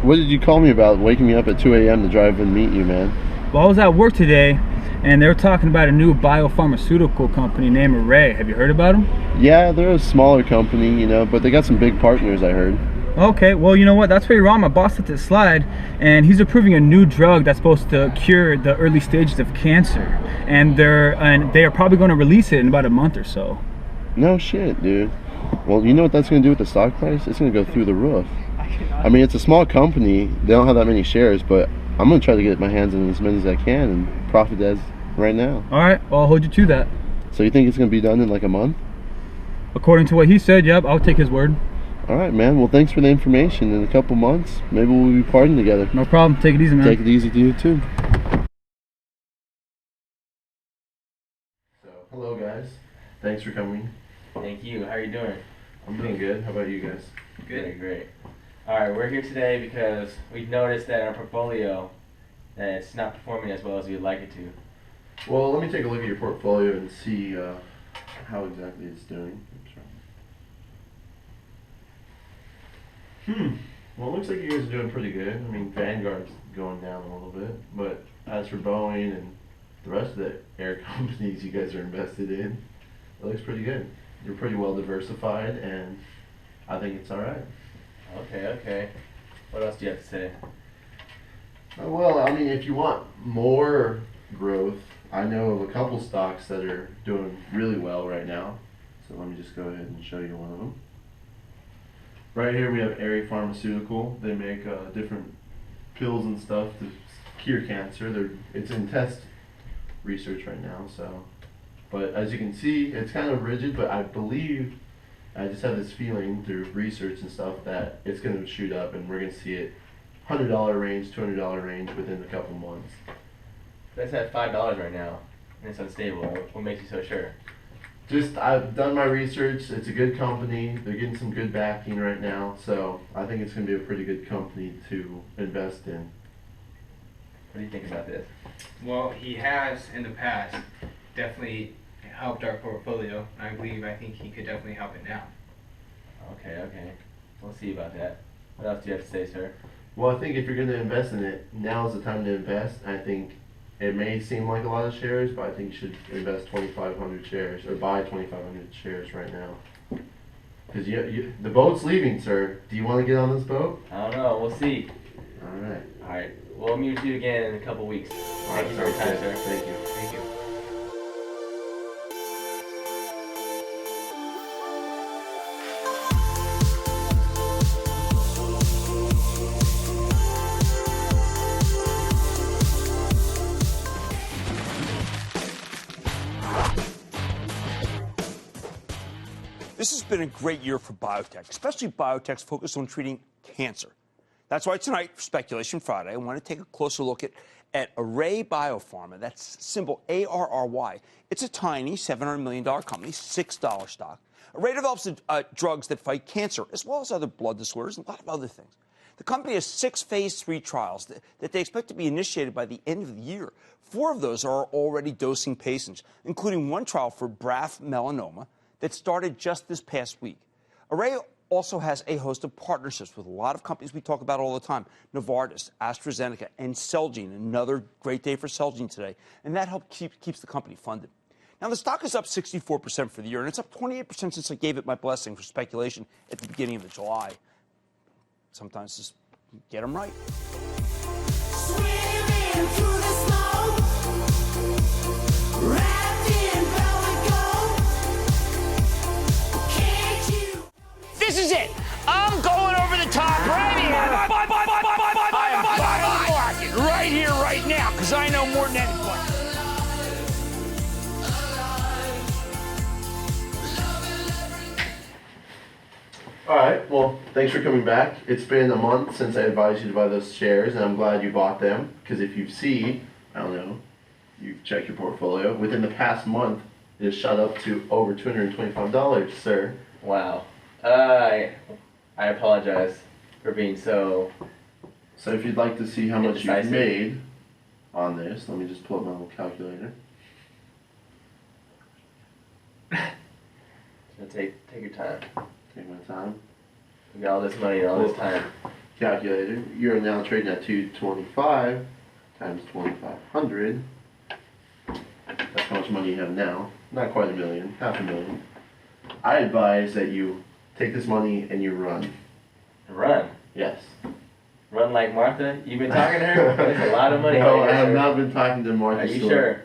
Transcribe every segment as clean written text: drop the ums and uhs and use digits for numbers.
What did you call me about, waking me up at 2 a.m. to drive and meet you, man? Well, I was at work today, and they were talking about a new biopharmaceutical company named Array. Have you heard about them? Yeah, they're a smaller company, you know, but they got some big partners, I heard. Okay, well, you know what? That's where you're wrong. My boss let it slide, and he's approving a new drug that's supposed to cure the early stages of cancer. And they are probably going to release it in about a month or so. No shit, dude. Well, you know what that's going to do with the stock price? It's going to go through the roof. I mean, it's a small company. They don't have that many shares, but I'm going to try to get my hands in as many as I can and profit as right now. All right, well, I'll hold you to that. So you think it's going to be done in like a month? According to what he said, yep, I'll take his word. All right, man. Well, thanks for the information. In a couple months, maybe we'll be partying together. No problem. Take it easy, man. Take it easy to you, too. So, hello, guys. Thanks for coming. Thank you. How are you doing? I'm doing good. How about you guys? Good. Great. All right, we're here today because we've noticed that in our portfolio that it's not performing as well as we'd like it to. Well, let me take a look at your portfolio and see how exactly it's doing. Well, it looks like you guys are doing pretty good. I mean, Vanguard's going down a little bit, but as for Boeing and the rest of the air companies you guys are invested in, it looks pretty good. You're pretty well diversified, and I think it's all right. Okay. What else do you have to say? Well, I mean, if you want more growth, I know of a couple stocks that are doing really well right now. So let me just go ahead and show you one of them. Right here we have Accuar Pharmaceutical. They make different pills and stuff to cure cancer. It's in test research right now. So, but as you can see, it's kind of rigid. But I believe, I just have this feeling through research and stuff that it's going to shoot up, and we're going to see it $100 range, $200 range within a couple months. That's at $5 right now, and it's unstable. What makes you so sure? Just, I've done my research. It's a good company. They're getting some good backing right now, so I think it's going to be a pretty good company to invest in. What do you think about this? Well, he has in the past definitely helped our portfolio. I think he could definitely help it now. Okay. We'll see about that. What else do you have to say, sir? Well, I think if you're going to invest in it, now is the time to invest. I think it may seem like a lot of shares, but I think you should invest 2,500 shares, or buy 2,500 shares right now. Because the boat's leaving, sir. Do you want to get on this boat? I don't know. We'll see. All right. All right. We'll meet you again in a couple weeks. Thank you for your time, sir. Thank you. Thank you. This has been a great year for biotech, especially biotechs focused on treating cancer. That's why tonight, for Speculation Friday, I want to take a closer look at Array Biopharma. That's symbol ARRY. It's a tiny $700 million company, $6 stock. Array develops drugs that fight cancer, as well as other blood disorders and a lot of other things. The company has 6 phase 3 trials that they expect to be initiated by the end of the year. 4 of those are already dosing patients, including 1 trial for BRAF melanoma that started just this past week. Array also has a host of partnerships with a lot of companies we talk about all the time: Novartis, AstraZeneca, and Celgene. Another great day for Celgene today, and that keeps the company funded. Now, the stock is up 64% for the year, and it's up 28% since I gave it my blessing for speculation at the beginning of July. Sometimes just get them right. Swimming through the snow, wrapped in velvet gold. Can't you? This is it. I'm going over the top right here. Market right here, right now, because I know more than anybody. All right. Well, thanks for coming back. It's been a month since I advised you to buy those shares, and I'm glad you bought them, because if you see, I don't know, you've checked your portfolio, within the past month, it has shot up to over $225, sir. Wow. I apologize for being so... So if you'd like to see how much you've Indecisive. made on this, let me just pull up my little calculator. So take your time. Take my time. We got all this money and all this time. calculator, you're now trading at 225 times 2,500. That's how much money you have now. Not quite $1 million, $500,000. I advise that you take this money and you run. Run. Yes. Run like Martha? You've been talking to her? That's a lot of money. No, right I there, have sir. not been talking to Martha Are you Stewart. sure?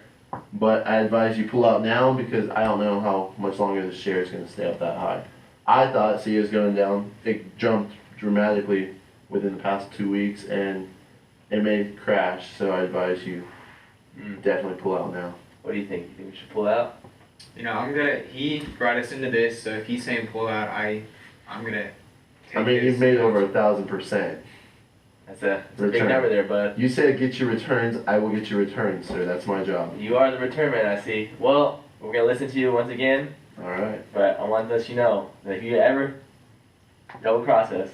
But I advise you pull out now because I don't know how much longer the share is going to stay up that high. I thought it was going down. It jumped dramatically within the past 2 weeks and it may crash. So I advise you definitely pull out now. What do you think? You think we should pull out? You know, he brought us into this, so if he's saying pull out, I'm gonna take I mean, this. you've made over 1,000%. That's a big Return. number there, bud. You said get your returns. I will get your returns, sir. That's my job. You are the return man, I see. Well, we're going to listen to you once again, All right. but I want to let you know that if you ever double cross us,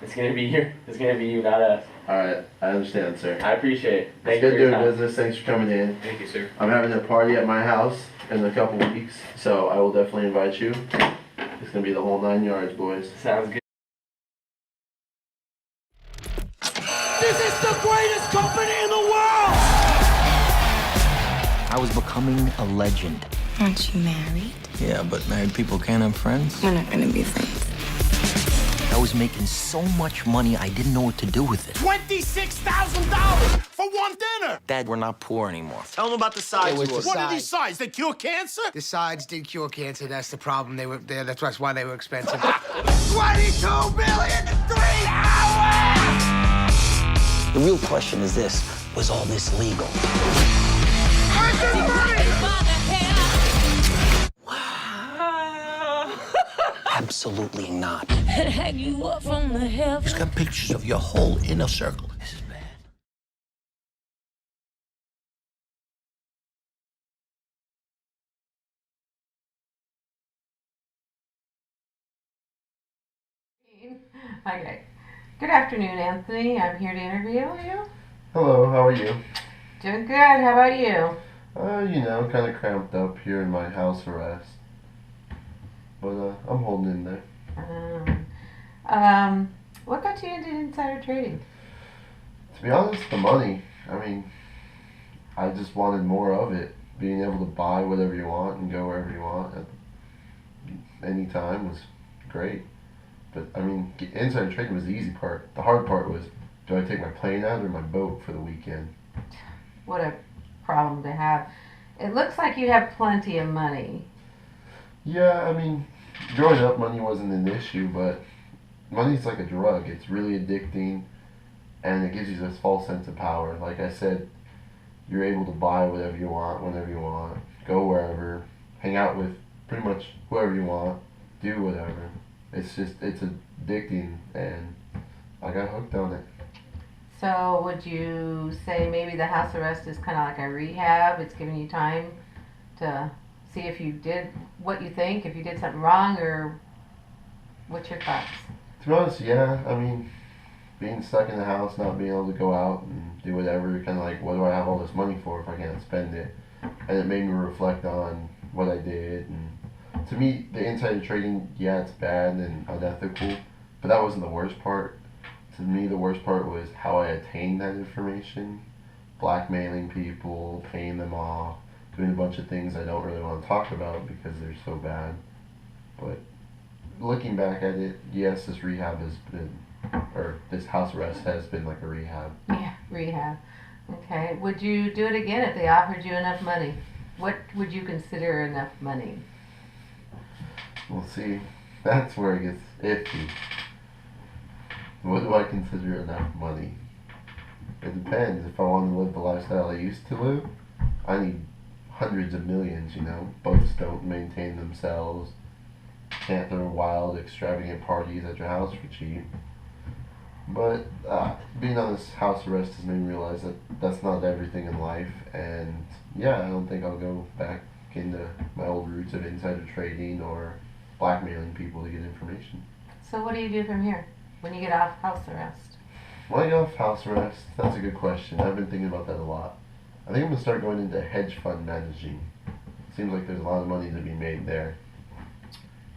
it's going to be you, not us. All right. I understand, sir. I appreciate it. It's Thank you good for your doing time. business. Thanks for coming in. Thank you, sir. I'm having a party at my house in a couple weeks, so I will definitely invite you. It's gonna be the whole 9 yards, boys. Sounds good. This is the greatest company in the world! I was becoming a legend. Aren't you married? Yeah, but married people can't have friends. We're not gonna be friends. I was making so much money, I didn't know what to do with it. $26,000 for one dinner! Dad, we're not poor anymore. Tell them about the sides. What are these sides? They cure cancer? The sides did cure cancer. That's the problem. They were there. That's why they were expensive. 22 million in 3 hours! The real question is this, was all this legal? Absolutely not. Hang you up from the heavens. He's got pictures of your whole inner circle. This is bad. Okay. Good afternoon, Anthony. I'm here to interview you. Hello, how are you? Doing good. How about you? You know, kind of cramped up here in my house arrest. But I'm holding in there. What got you into insider trading? To be honest, the money. I mean, I just wanted more of it. Being able to buy whatever you want and go wherever you want at any time was great. But I mean, insider trading was the easy part. The hard part was, do I take my plane out or my boat for the weekend? What a problem to have. It looks like you have plenty of money. Yeah, I mean, growing up, money wasn't an issue, but money's like a drug. It's really addicting, and it gives you this false sense of power. Like I said, you're able to buy whatever you want, whenever you want, go wherever, hang out with pretty much whoever you want, do whatever. It's addicting, and I got hooked on it. So would you say maybe the house arrest is kind of like a rehab? It's giving you time to see if you did what you think, if you did something wrong, or what's your thoughts? To be honest, yeah, I mean, being stuck in the house, not being able to go out and do whatever, kind of like, what do I have all this money for if I can't spend it? And it made me reflect on what I did. And to me, the insider trading, yeah, it's bad and unethical, but that wasn't the worst part. To me, the worst part was how I attained that information, blackmailing people, paying them off, doing a bunch of things I don't really want to talk about because they're so bad. But looking back at it, yes, this rehab has been, or this house arrest has been like a rehab. Yeah, rehab. Okay. Would you do it again if they offered you enough money? What would you consider enough money? We'll see. That's where it gets iffy. What do I consider enough money? It depends. If I want to live the lifestyle I used to live, I need hundreds of millions, you know. Boats don't maintain themselves. Can't throw wild, extravagant parties at your house for cheap. But being on this house arrest has made me realize that that's not everything in life. And yeah, I don't think I'll go back into my old roots of insider trading or blackmailing people to get information. So what do you do from here when you get off house arrest? When I get off house arrest, that's a good question. I've been thinking about that a lot. I think I'm going to start going into hedge fund managing. Seems like there's a lot of money to be made there.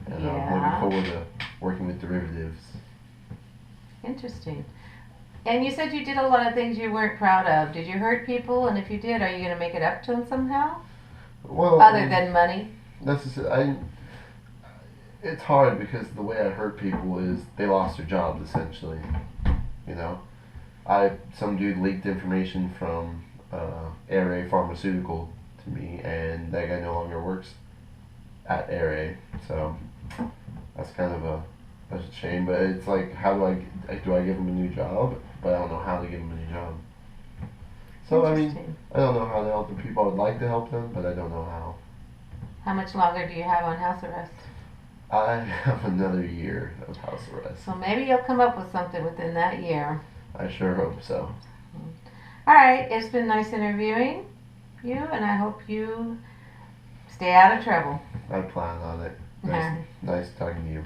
And I'm looking forward to working with derivatives. Interesting. And you said you did a lot of things you weren't proud of. Did you hurt people? And if you did, are you going to make it up to them somehow? Well, Other than money? It's hard because the way I hurt people is they lost their jobs essentially. You know, some dude leaked information from Air Pharmaceutical to me, and that guy no longer works at Air. So that's kind of a shame. But it's like, how do I give him a new job? But I don't know how to give him a new job. So I mean, I don't know how to help the people I would like to help them, but I don't know how. How much longer do you have on house arrest? I have another year of house arrest. So maybe you'll come up with something within that year. I sure hope so. All right, it's been nice interviewing you, and I hope you stay out of trouble. I plan on it. Nice talking to you.